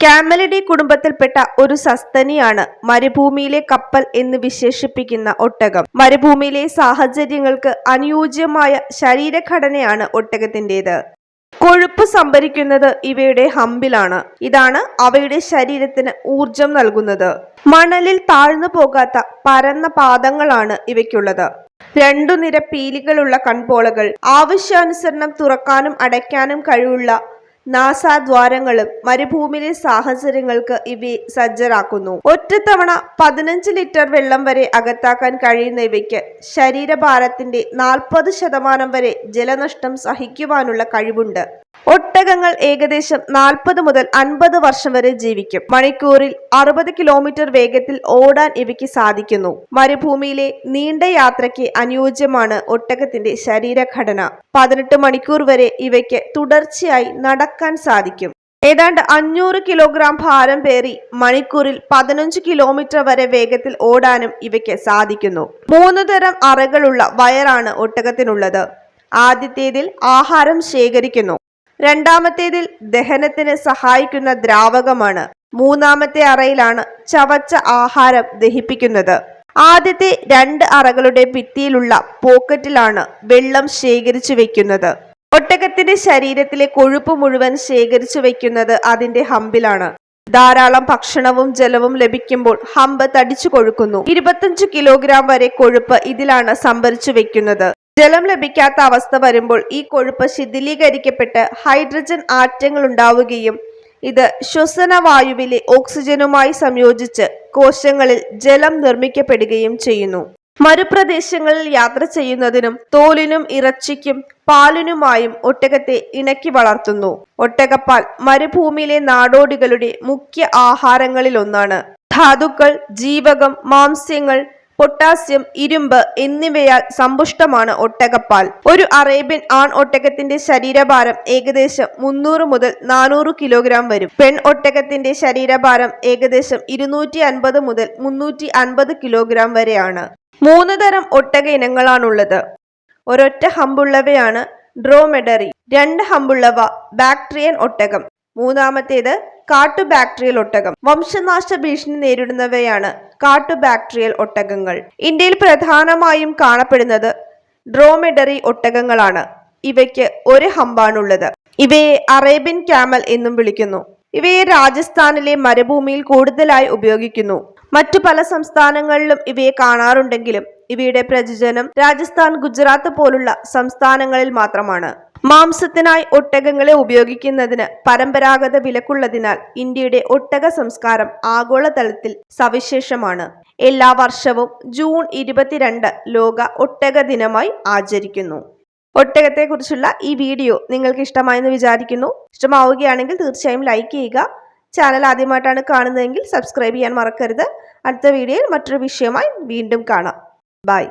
കാമലിഡി കുടുംബത്തിൽപ്പെട്ട ഒരു സസ്തനിയാണ് മരുഭൂമിയിലെ കപ്പൽ എന്ന് വിശേഷിപ്പിക്കുന്ന ഒട്ടകം. മരുഭൂമിയിലെ സാഹചര്യങ്ങൾക്ക് അനുയോജ്യമായ ശരീരഘടനയാണ് ഒട്ടകത്തിൻ്റെത്. കൊഴുപ്പ് സംഭരിക്കുന്നത് ഇവയുടെ ഹമ്പിലാണ്. ഇതാണ് അവയുടെ ശരീരത്തിന് ഊർജം നൽകുന്നത്. മണലിൽ താഴ്ന്നു പോകാത്ത പരന്ന പാദങ്ങളാണ് ഇവയ്ക്കുള്ളത്. 2 നിര പീലികളുള്ള കൺപോളകൾ, ആവശ്യാനുസരണം തുറക്കാനും അടയ്ക്കാനും കഴിവുള്ള നാസാദ്വാരങ്ങളും മരുഭൂമിയിലെ സാഹചര്യങ്ങൾക്ക് ഇവയെ സജ്ജരാക്കുന്നു. ഒറ്റത്തവണ 15 ലിറ്റർ വെള്ളം വരെ അകത്താക്കാൻ കഴിയുന്ന ഇവയ്ക്ക് ശരീരഭാരത്തിന്റെ 40% വരെ ജലനഷ്ടം സഹിക്കുവാനുള്ള കഴിവുണ്ട്. ഒട്ടകങ്ങൾ ഏകദേശം 40 മുതൽ 50 വർഷം വരെ ജീവിക്കും. മണിക്കൂറിൽ 60 കിലോമീറ്റർ വേഗത്തിൽ ഓടാൻ ഇവയ്ക്ക് സാധിക്കുന്നു. മരുഭൂമിയിലെ നീണ്ട യാത്രയ്ക്ക് അനുയോജ്യമാണ് ഒട്ടകത്തിന്റെ ശരീരഘടന. 18 മണിക്കൂർ വരെ ഇവയ്ക്ക് തുടർച്ചയായി നടക്കാൻ സാധിക്കും. ഏതാണ്ട് 500 കിലോഗ്രാം ഭാരം പേറി മണിക്കൂറിൽ 15 കിലോമീറ്റർ വരെ വേഗത്തിൽ ഓടാനും ഇവയ്ക്ക് സാധിക്കുന്നു. 3 തരം അറകളുള്ള വയറാണ് ഒട്ടകത്തിനുള്ളത്. ആദ്യത്തേതിൽ ആഹാരം ശേഖരിക്കുന്നു. രണ്ടാമത്തേതിൽ ദഹനത്തിന് സഹായിക്കുന്ന ദ്രാവകമാണ്. മൂന്നാമത്തെ അറയിലാണ് ചവച്ച ആഹാരം ദഹിപ്പിക്കുന്നത്. ആദ്യത്തെ 2 അറകളുടെ ഭിത്തിയിലുള്ള പോക്കറ്റിലാണ് വെള്ളം ശേഖരിച്ചു വെക്കുന്നത്. ഒട്ടകത്തിന്റെ ശരീരത്തിലെ കൊഴുപ്പ് മുഴുവൻ ശേഖരിച്ചു വെക്കുന്നത് അതിന്റെ ഹമ്പിലാണ്. ധാരാളം ഭക്ഷണവും ജലവും ലഭിക്കുമ്പോൾ ഹമ്പ് തടിച്ചു കൊഴുക്കുന്നു. 25 കിലോഗ്രാം വരെ കൊഴുപ്പ് ഇതിലാണ് സംഭരിച്ചു വെക്കുന്നത്. ജലം ലഭിക്കാത്ത അവസ്ഥ വരുമ്പോൾ ഈ കൊഴുപ്പ് ശിഥിലീകരിക്കപ്പെട്ട് ഹൈഡ്രജൻ ആറ്റങ്ങൾ ഉണ്ടാവുകയും ഇത് ശ്വസനവായുവിലെ ഓക്സിജനുമായി സംയോജിച്ച് കോശങ്ങളിൽ ജലം നിർമ്മിക്കപ്പെടുകയും ചെയ്യുന്നു. മരുപ്രദേശങ്ങളിൽ യാത്ര ചെയ്യുന്നതിനും തോലിനും ഇറച്ചിക്കും പാലിനുമായും ഒട്ടകത്തെ ഇണക്കി വളർത്തുന്നു. ഒട്ടകപ്പാൽ മരുഭൂമിയിലെ നാടോടികളുടെ മുഖ്യ ആഹാരങ്ങളിലൊന്നാണ്. ധാതുക്കൾ, ജീവകം, മാംസ്യങ്ങൾ, പൊട്ടാസ്യം, ഇരുമ്പ് എന്നിവയാൽ സമ്പുഷ്ടമാണ് ഒട്ടകപ്പാൽ. ഒരു അറേബ്യൻ ആൺ ഒട്ടകത്തിന്റെ ശരീരഭാരം ഏകദേശം 300 മുതൽ 400 കിലോഗ്രാം വരും. പെൺ ഒട്ടകത്തിന്റെ ശരീരഭാരം ഏകദേശം 250 മുതൽ 350 കിലോഗ്രാം വരെയാണ്. 3 തരം ഒട്ടക ഇനങ്ങളാണുള്ളത്. ഒരൊറ്റ ഹമ്പുള്ളവയാണ് ഡ്രോമെഡറി. 2 ഹമ്പുള്ളവ ബാക്ട്രിയൻ ഒട്ടകം. മൂന്നാമത്തേത് കാട്ടുബാക്ട്രിയൽ ഒട്ടകം. വംശനാശ ഭീഷണി നേരിടുന്നവയാണ് കാട്ടുബാക്ട്രിയൽ ഒട്ടകങ്ങൾ. ഇന്ത്യയിൽ പ്രധാനമായും കാണപ്പെടുന്നത് ഡ്രോമെഡറി ഒട്ടകങ്ങളാണ്. ഇവയ്ക്ക് 1 ഹമ്പാണുള്ളത്. ഇവയെ അറേബ്യൻ ക്യാമൽ എന്നും വിളിക്കുന്നു. ഇവയെ രാജസ്ഥാനിലെ മരുഭൂമിയിൽ കൂടുതലായി ഉപയോഗിക്കുന്നു. മറ്റു പല സംസ്ഥാനങ്ങളിലും ഇവയെ കാണാറുണ്ടെങ്കിലും ഇവയുടെ പ്രജനനം രാജസ്ഥാൻ, ഗുജറാത്ത് പോലുള്ള സംസ്ഥാനങ്ങളിൽ മാത്രമാണ്. മാംസത്തിനായി ഒട്ടകങ്ങളെ ഉപയോഗിക്കുന്നതിന് പരമ്പരാഗത വിലക്കുള്ളതിനാൽ ഇന്ത്യയുടെ ഒട്ടക സംസ്കാരം ആഗോളതലത്തിൽ സവിശേഷമാണ്. എല്ലാ വർഷവും ജൂൺ 22 ലോക ഒട്ടക ദിനമായി ആചരിക്കുന്നു. ഒട്ടകത്തെക്കുറിച്ചുള്ള ഈ വീഡിയോ നിങ്ങൾക്ക് ഇഷ്ടമായെന്ന് വിചാരിക്കുന്നു. ഇഷ്ടമാവുകയാണെങ്കിൽ തീർച്ചയായും ലൈക്ക് ചെയ്യുക. ചാനൽ ആദ്യമായിട്ടാണ് കാണുന്നതെങ്കിൽ സബ്സ്ക്രൈബ് ചെയ്യാൻ മറക്കരുത്. അടുത്ത വീഡിയോയിൽ മറ്റൊരു വിഷയമായി വീണ്ടും കാണാം. ബൈ.